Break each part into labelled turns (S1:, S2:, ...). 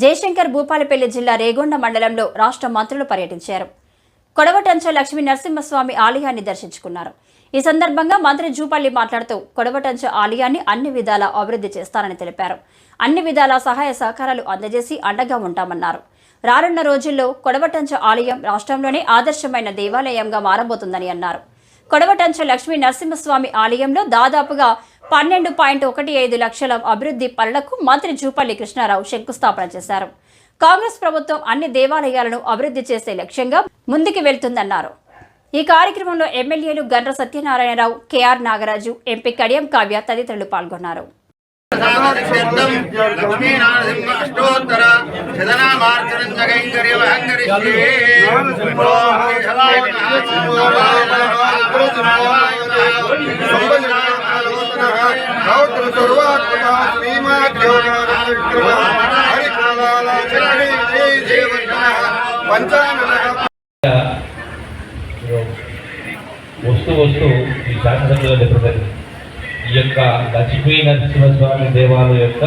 S1: జయశంకర్ భూపాలపల్లి జిల్లా రేగొండ మండలంలో రాష్ట్ర మంత్రులు పర్యటించారు. కొడవటంచ లక్ష్మీ నరసింహస్వామి ఆలయాన్ని దర్శించుకున్నారు. ఈ సందర్భంగా మంత్రి జూపల్లి మాట్లాడుతూ కొడవటంచ ఆలయాన్ని అన్ని విధాలా అభివృద్ధి చేస్తారని తెలిపారు. అన్ని విధాల సహాయ సహకారాలు అందజేసి అండగా ఉంటామన్నారు. రానున్న రోజుల్లో కొడవటంచ ఆలయం రాష్ట్రంలోనే ఆదర్శమైన దేవాలయంగా మారబోతుందని అన్నారు. కొడవటంచ లక్ష్మీ నరసింహస్వామి ఆలయంలో దాదాపుగా 12.15 లక్షల అభివృద్ధి పనులకు మంత్రి జూపల్లి కృష్ణారావు శంకుస్థాపన చేశారు. కాంగ్రెస్ ప్రభుత్వం అన్ని దేవాలయాలను అభివృద్ధి చేసే లక్ష్యంగా ముందుకు వెళ్తుందన్నారు. ఈ కార్యక్రమంలో ఎమ్మెల్యేలు గండ్ర సత్యనారాయణరావు, కేఆర్ నాగరాజు, ఎంపీ కడియం కావ్య తదితరులు పాల్గొన్నారు.
S2: వస్తూ ఈ శాసనసభ్యుల చెప్పారు. ఈ యొక్క లక్ష్మీ నరసింహస్వామి దేవాలయం యొక్క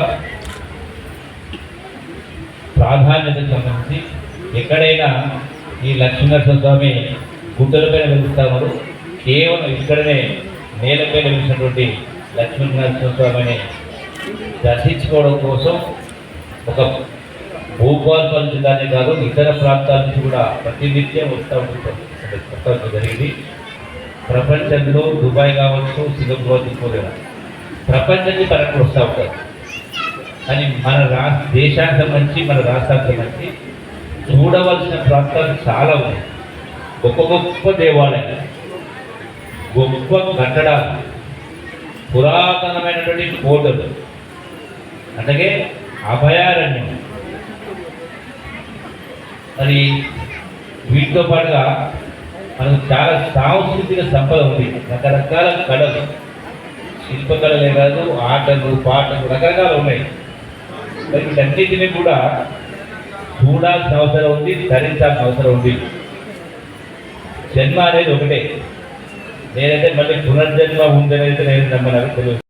S2: ప్రాధాన్యతకు సంబంధించి ఎక్కడైనా ఈ లక్ష్మీ నరసింహస్వామి గుట్టలపైన వెలుస్తారు, కేవలం ఇక్కడనే నేలపై వెలిసినటువంటి లక్ష్మీ నరసింహస్వామిని దర్శించుకోవడం కోసం ఒక భూపాలపల్లి జిల్లానే కాదు ఇతర ప్రాంతాల నుంచి కూడా ప్రతినిత్యం వస్తూ జరిగింది. ప్రపంచంలో దుబాయ్ కావచ్చు, సింగపూర్ దిక్కులేదు, ప్రపంచాన్ని పరంగా వస్తూ ఉంటారు. కానీ మన దేశానికి సంబంధించి మన రాష్ట్రానికి సంబంధించి చూడవలసిన ప్రాంతాలు చాలా ఉన్నాయి. గొప్ప గొప్ప దేవాలయాలు, గొప్ప కట్టడాలు, పురాతనమైనటువంటి కోటలు, అలాగే అభయారణ్యం. మరి వీటితో పాటుగా మనకు చాలా సాంస్కృతిక సంపద ఉంది. రకరకాల కళలు, శిల్పకళలే కాదు, ఆటలు, పాటలు రకరకాలు ఉన్నాయి. మరి వీటన్నిటినీ కూడా చూడాల్సిన అవసరం ఉంది, ధరించాల్సిన అవసరం ఉంది. జన్మ అనేది ఒకటే. నేనైతే మళ్ళీ పునర్జన్మ ఉందనేది నేను నమ్మడానికి తెలియదు.